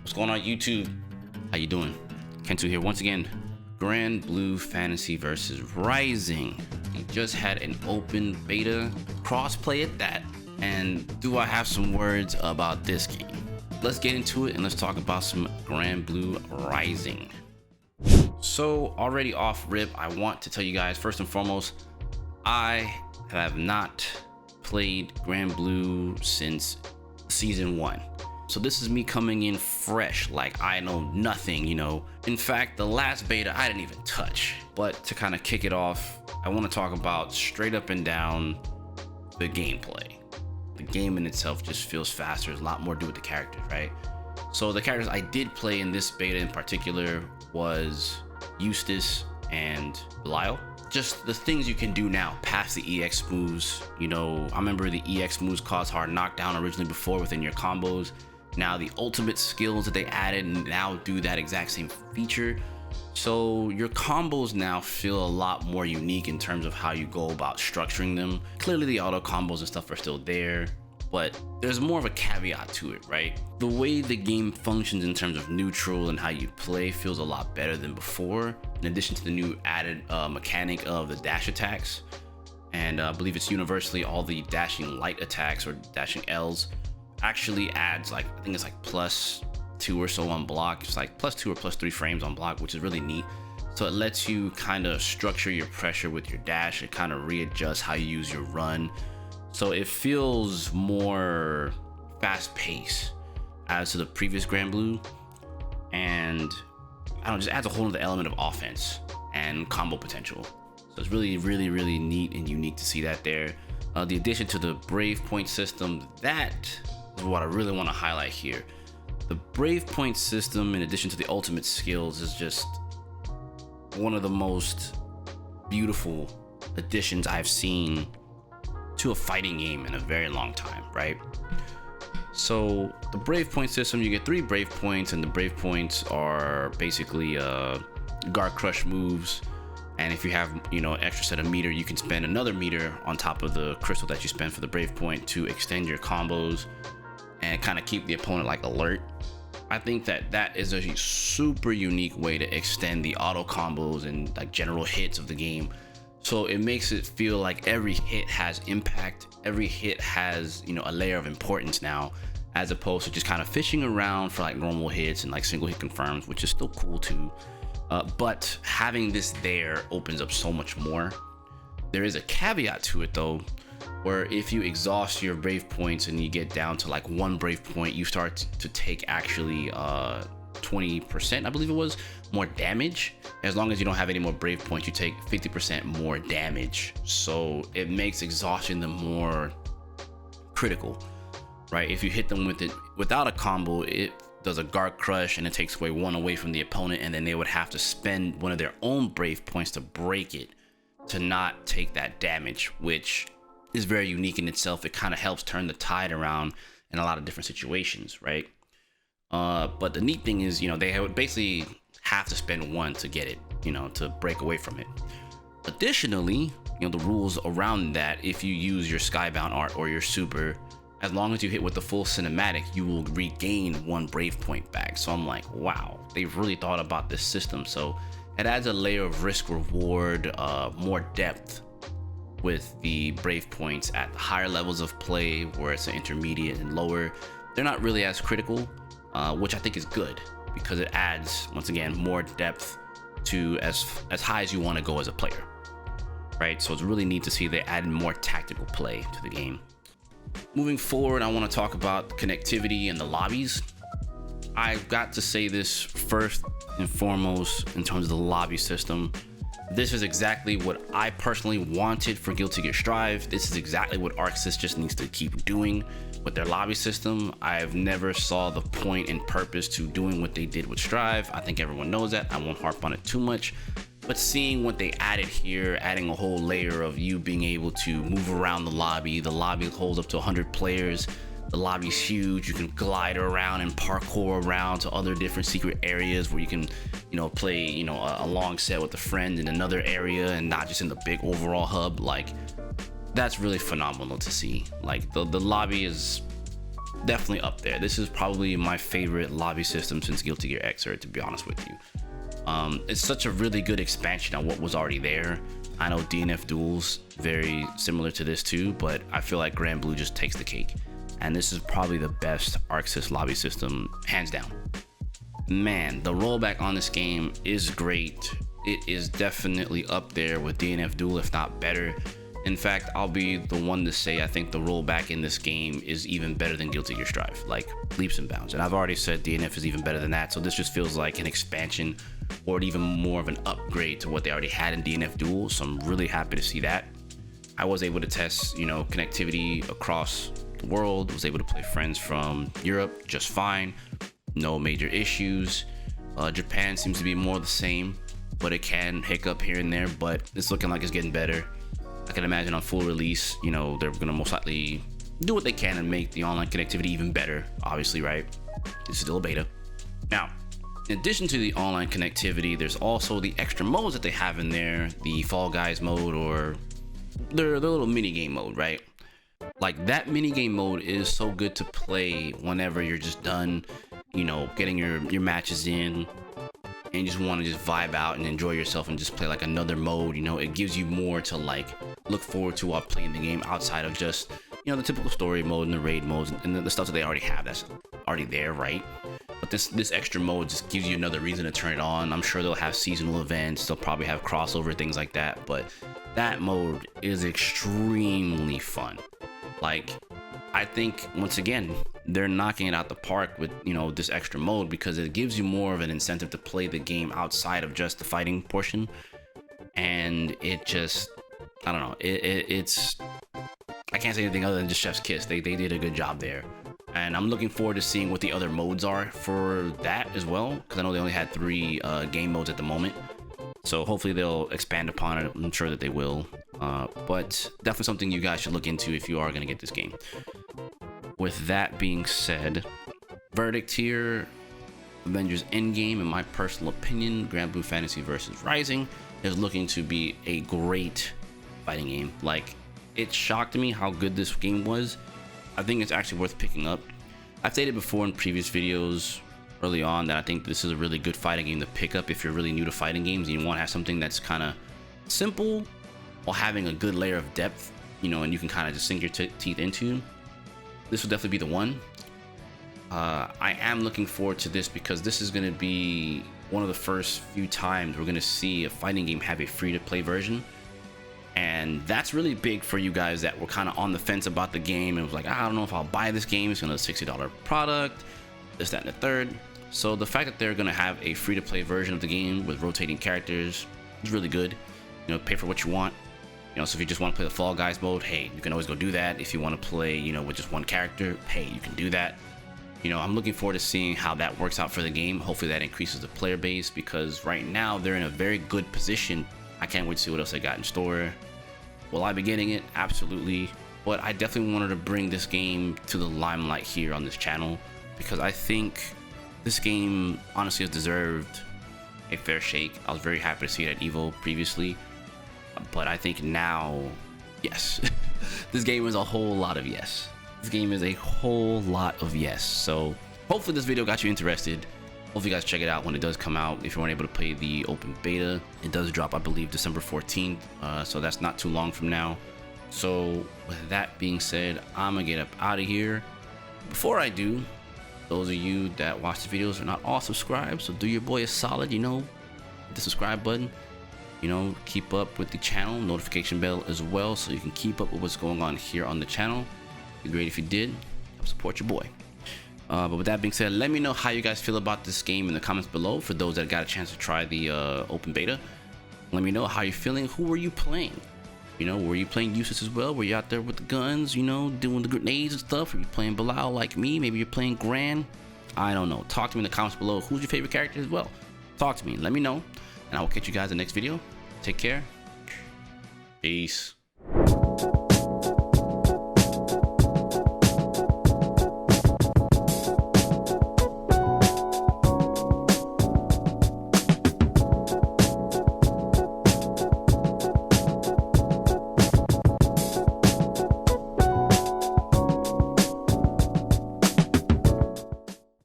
What's going on, YouTube? How you doing? Kensou here once again. Granblue Fantasy Versus Rising. We just had an open beta, crossplay at that. And do I have some words about this game? Let's get into it and let's talk about some Granblue Rising. So already off rip, I want to tell you guys, first and foremost, I have not played Granblue since season 1. So this is me coming in fresh, like I know nothing, you know. In fact, the last beta I didn't even touch. But to kind of kick it off, I want to talk about straight up and down the gameplay. The game in itself just feels faster. There's a lot more to do with the characters, right? So the characters I did play in this beta in particular was Eustace and Belial. Just the things you can do now past the EX moves. You know, I remember the EX moves caused hard knockdown originally before within your combos. Now the ultimate skills that they added now do that exact same feature. So your combos now feel a lot more unique in terms of how you go about structuring them. Clearly the auto combos and stuff are still there, but there's more of a caveat to it, right? The way the game functions in terms of neutral and how you play feels a lot better than before, in addition to the new added mechanic of the dash attacks. And I believe it's universally all the dashing light attacks or dashing L's actually adds, like, I think it's like +2 or so on block. It's like +2 or +3 frames on block, which is really neat. So it lets you kind of structure your pressure with your dash and kind of readjust how you use your run. So it feels more fast paced as to the previous Granblue, and I don't know, just adds a whole other element of offense and combo potential. So it's really, really, really neat and unique to see that there. The addition to the Brave Point system, that is what I really want to highlight here. The Brave Point system, in addition to the ultimate skills, is just one of the most beautiful additions I've seen to a fighting game in a very long time, right? So the Brave Point system, you get 3 Brave Points, and the Brave Points are basically guard crush moves. And if you have, you know, an extra set of meter, you can spend another meter on top of the crystal that you spend for the Brave Point to extend your combos and kind of keep the opponent like alert. I think that that is a super unique way to extend the auto combos and like general hits of the game. So it makes it feel like every hit has impact. Every hit has, you know, a layer of importance now, as opposed to just kind of fishing around for like normal hits and like single hit confirms, which is still cool too. But having this there opens up so much more. There is a caveat to it though, where if you exhaust your Brave Points and you get down to like 1 Brave Point, you start to take actually 20%, I believe it was, more damage. As long as you don't have any more Brave Points, you take 50% more damage. So it makes exhaustion them more critical, right? If you hit them with it without a combo, it does a guard crush and it takes away 1 away from the opponent, and then they would have to spend one of their own Brave Points to break it to not take that damage, which is very unique in itself. It kind of helps turn the tide around in a lot of different situations, right? But the neat thing is, you know, they would basically have to spend 1 to get it, you know, to break away from it. Additionally, you know, the rules around that, if you use your Skybound art or your super, as long as you hit with the full cinematic, you will regain 1 Brave Point back. So I'm like, wow, they've really thought about this system. So it adds a layer of risk reward, more depth with the Brave Points at the higher levels of play, where it's an intermediate and lower. They're not really as critical, which I think is good, because it adds, once again, more depth to as high as you want to go as a player, right? So it's really neat to see they added more tactical play to the game. Moving forward, I want to talk about connectivity and the lobbies. I've got to say this first and foremost in terms of the lobby system. This is exactly what I personally wanted for Guilty Gear Strive. This is exactly what ArcSys just needs to keep doing with their lobby system. I've never saw the point and purpose to doing what they did with Strive. I think everyone knows that. I won't harp on it too much. But seeing what they added here, adding a whole layer of you being able to move around the lobby holds up to 100 players. The lobby's huge. You can glide around and parkour around to other different secret areas where you can, you know, play, you know, a long set with a friend in another area and not just in the big overall hub. Like, that's really phenomenal to see. Like the lobby is definitely up there. This is probably my favorite lobby system since Guilty Gear Xrd, to be honest with you. It's such a really good expansion on what was already there. I know DNF Duel's very similar to this too, but I feel like Granblue just takes the cake. And this is probably the best ArcSys lobby system, hands down. Man, the rollback on this game is great. It is definitely up there with DNF Duel, if not better. In fact, I'll be the one to say I think the rollback in this game is even better than Guilty Gear Strive, like leaps and bounds. And I've already said DNF is even better than that, so this just feels like an expansion or even more of an upgrade to what they already had in DNF Duel, so I'm really happy to see that. I was able to test, connectivity across the world, was able to play friends from Europe just fine, no major issues. Japan seems to be more the same, but it can hiccup here and there, but it's looking like it's getting better. I can imagine on full release, they're gonna most likely do what they can and make the online connectivity even better, obviously, right? It's still a beta. Now, in addition to the online connectivity, there's also the extra modes that they have in there, the Fall Guys mode or their little mini game mode, right? Like that mini game mode is so good to play whenever you're just done, getting your matches in and you just want to just vibe out and enjoy yourself and just play like another mode. It gives you more to like look forward to while playing the game outside of just the typical story mode and the raid modes and the stuff that they already have that's already there, right? But this extra mode just gives you another reason to turn it on. I'm sure they'll have seasonal events, they'll probably have crossover, things like that, but that mode is extremely fun. Like, I think once again they're knocking it out the park with this extra mode, because it gives you more of an incentive to play the game outside of just the fighting portion. And it just, I don't know, it's I can't say anything other than just chef's kiss. They did a good job there, and I'm looking forward to seeing what the other modes are for that as well, because I know they only had 3 game modes at the moment, so hopefully they'll expand upon it. I'm sure that they will, but definitely something you guys should look into if you are going to get this game. With that being said, verdict here: Avengers Endgame, in my personal opinion, Granblue Fantasy Versus Rising is looking to be a great fighting game. Like, it shocked me how good this game was. I think it's actually worth picking up. I've stated before in previous videos early on that I think this is a really good fighting game to pick up if you're really new to fighting games and you want to have something that's kind of simple while having a good layer of depth, and you can kind of just sink your teeth into. This will definitely be the one. I am looking forward to this because this is going to be one of the first few times we're going to see a fighting game have a free-to-play version. And that's really big for you guys that were kind of on the fence about the game and was like, I don't know if I'll buy this game. It's another $60 product, this, that, and the third. So the fact that they're going to have a free-to-play version of the game with rotating characters is really good. Pay for what you want. So if you just want to play the Fall Guys mode, hey, you can always go do that. If you want to play, with just one character, hey, you can do that. I'm looking forward to seeing how that works out for the game. Hopefully that increases the player base, because right now they're in a very good position. I can't wait to see what else they got in store. Will I be getting it? Absolutely. But I definitely wanted to bring this game to the limelight here on this channel, because I think this game honestly has deserved a fair shake. I was very happy to see it at EVO previously, but I think now, yes, this game is a whole lot of yes. This game is a whole lot of yes. So hopefully this video got you interested. Hopefully you guys check it out when it does come out. If you weren't able to play the open beta, it does drop, I believe, December 14th. So that's not too long from now. So with that being said, I'm gonna get up out of here. Before I do, those of you that watch the videos are not all subscribed, so do your boy a solid, hit the subscribe button. Keep up with the channel, notification bell as well, so you can keep up with what's going on here on the channel. It'd be great if you did. Help support your boy. But with that being said, let me know how you guys feel about this game in the comments below. For those that got a chance to try the open beta, let me know how you're feeling. Who were you playing? Were you playing Useless as well? Were you out there with the guns, doing the grenades and stuff? Were you playing Bilal like me? Maybe you're playing Gran? I don't know. Talk to me in the comments below. Who's your favorite character as well? Talk to me. Let me know. And I will catch you guys in the next video. Take care. Peace.